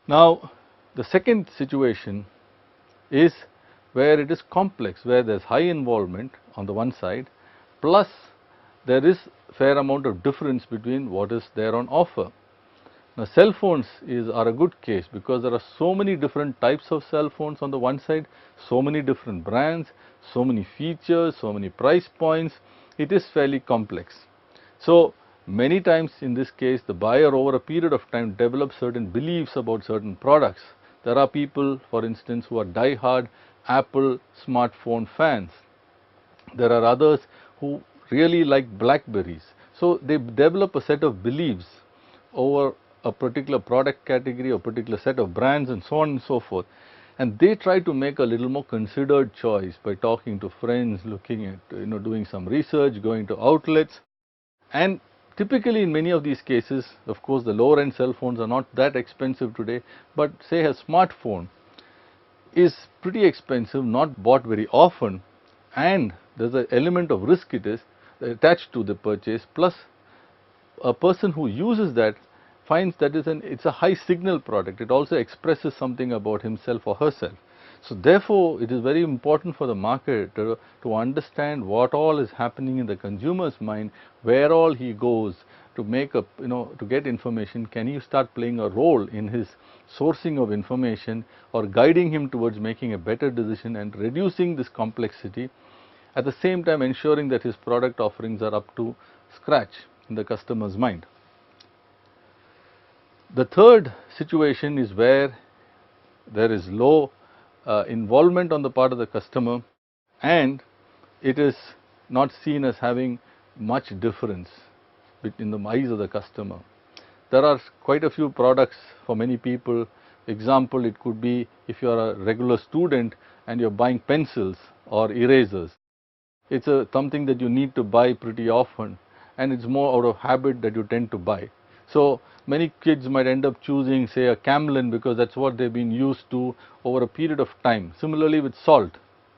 Now, the second situation is where it is complex, where there is high involvement on the one side, plus there is fair amount of difference between what is there on offer. Now, cell phones are a good case because there are so many different types of cell phones on the one side, so many different brands, so many features, so many price points. It is fairly complex. So, many times in this case, the buyer over a period of time develops certain beliefs about certain products. There are people, for instance, who are die-hard Apple smartphone fans. There are others who really like Blackberries. So, they develop a set of beliefs over a particular product category, a particular set of brands, and so on and so forth. And they try to make a little more considered choice by talking to friends, looking at, doing some research, going to outlets. And typically in many of these cases, of course, the lower end cell phones are not that expensive today, but say a smartphone is pretty expensive, not bought very often, and there's an element of risk it is attached to the purchase, plus a person who uses that finds that it's a high signal product. It also expresses something about himself or herself. So therefore, it is very important for the marketer to understand what all is happening in the consumer's mind, where all he goes to make up, to get information. Can he start playing a role in his sourcing of information or guiding him towards making a better decision and reducing this complexity, at the same time ensuring that his product offerings are up to scratch in the customer's mind. The third situation is where there is low involvement on the part of the customer and it is not seen as having much difference in the eyes of the customer. There are quite a few products for many people. Example, it could be if you are a regular student and you are buying pencils or erasers. It's something that you need to buy pretty often, and it's more out of habit that you tend to buy. So many kids might end up choosing, say, a Camlin because that's what they've been used to over a period of time. Similarly with salt,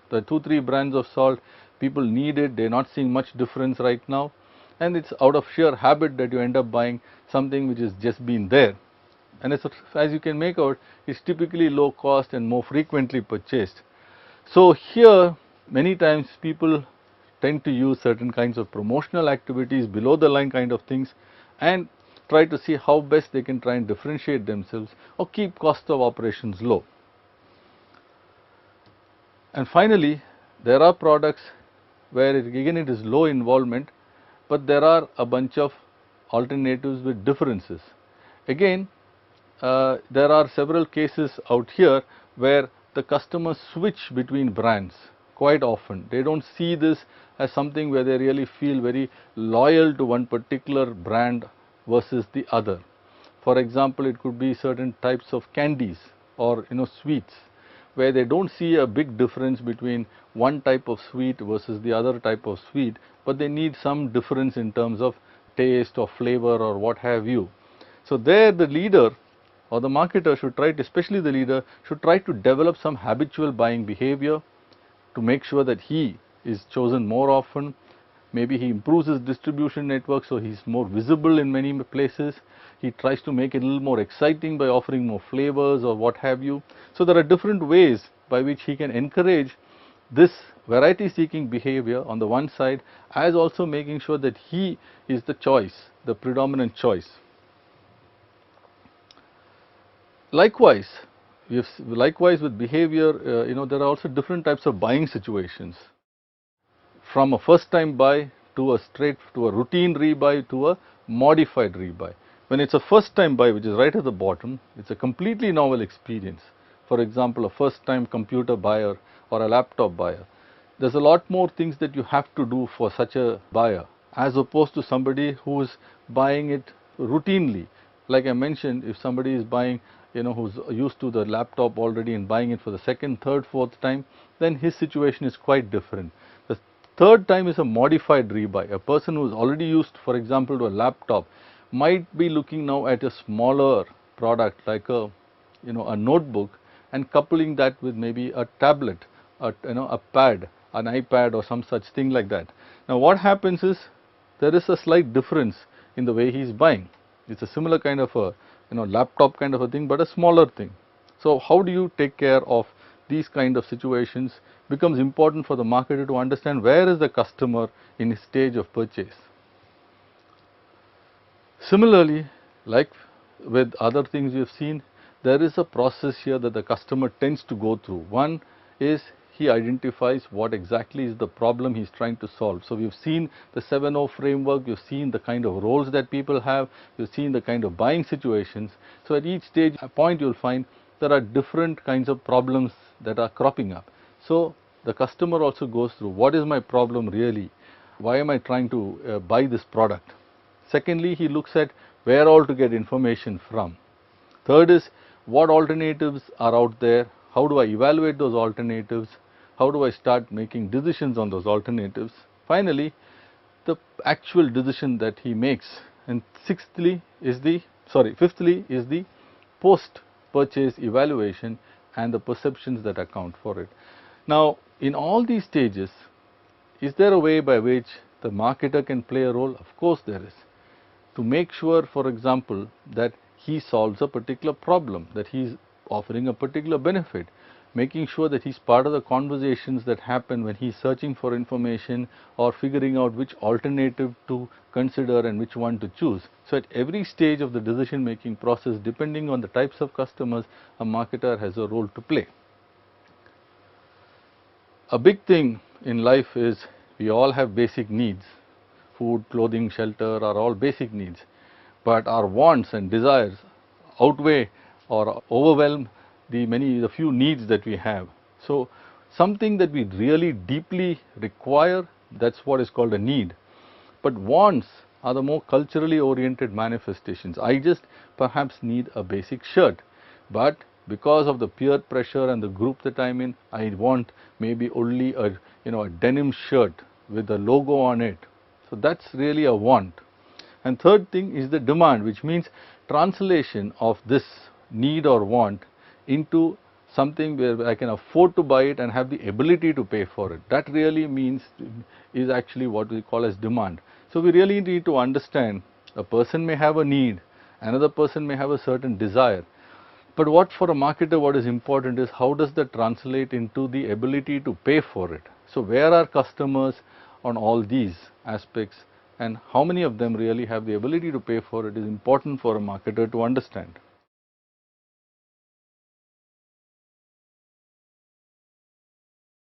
the 2-3 brands of salt, people need it, they're not seeing much difference right now, and it's out of sheer habit that you end up buying something which has just been there. And as you can make out, it's typically low cost and more frequently purchased. So here, many times people tend to use certain kinds of promotional activities, below the line kind of things, and try to see how best they can try and differentiate themselves or keep cost of operations low. And finally, there are products where again it is low involvement, but there are a bunch of alternatives with differences. Again, there are several cases out here where the customers switch between brands quite often. They don't see this as something where they really feel very loyal to one particular brand versus the other. For example, it could be certain types of candies or sweets where they don't see a big difference between one type of sweet versus the other type of sweet, but they need some difference in terms of taste or flavor or what have you. So there the leader or the marketer should try to, especially the leader, should try to develop some habitual buying behavior to make sure that he is chosen more often. Maybe he improves his distribution network so he's more visible in many places. He tries to make it a little more exciting by offering more flavors or what have you. So there are different ways by which he can encourage this variety seeking behavior on the one side, as also making sure that he is the choice, the predominant choice. Likewise, with behavior, there are also different types of buying situations. From a first time buy to a routine rebuy to a modified rebuy. When it's a first time buy, which is right at the bottom, it's a completely novel experience. For example, a first time computer buyer or a laptop buyer. There's a lot more things that you have to do for such a buyer as opposed to somebody who is buying it routinely. Like I mentioned, if somebody is buying, who's used to the laptop already and buying it for the second, third, fourth time, then his situation is quite different. The third time is a modified rebuy. A person who is already used, for example, to a laptop might be looking now at a smaller product like a notebook and coupling that with maybe a tablet, a pad, an iPad or some such thing like that. Now what happens is there is a slight difference in the way he is buying. It's a similar kind of a laptop kind of a thing, but a smaller thing. So how do you take care of these kind of situations becomes important for the marketer to understand where is the customer in his stage of purchase. Similarly, like with other things you have seen, there is a process here that the customer tends to go through. One is he identifies what exactly is the problem he is trying to solve. So, we have seen the 7O framework, we have seen the kind of roles that people have, we have seen the kind of buying situations. So, at each stage point you will find there are different kinds of problems that are cropping up. So, the customer also goes through what is my problem really, why am I trying to buy this product. Secondly, he looks at where all to get information from. Third is what alternatives are out there, how do I evaluate those alternatives, how do I start making decisions on those alternatives. Finally, the actual decision that he makes, and fifthly is the post purchase evaluation and the perceptions that account for it. Now, in all these stages, is there a way by which the marketer can play a role? Of course there is. To make sure, for example, that he solves a particular problem, that he is offering a particular benefit, making sure that he is part of the conversations that happen when he is searching for information or figuring out which alternative to consider and which one to choose. So, at every stage of the decision making process, depending on the types of customers, a marketer has a role to play. A big thing in life is we all have basic needs. Food, clothing, shelter are all basic needs, but our wants and desires outweigh or overwhelm the few needs that we have. So, something that we really deeply require, that's what is called a need, but wants are the more culturally oriented manifestations. I just perhaps need a basic shirt, but because of the peer pressure and the group that I'm in, I want maybe only a denim shirt with a logo on it. So, that's really a want. And third thing is the demand, which means translation of this need or want into something where I can afford to buy it and have the ability to pay for it. That really means is actually what we call as demand. So, we really need to understand a person may have a need, another person may have a certain desire. But what for a marketer, what is important is how does that translate into the ability to pay for it. So, where are customers on all these aspects and how many of them really have the ability to pay for it is important for a marketer to understand.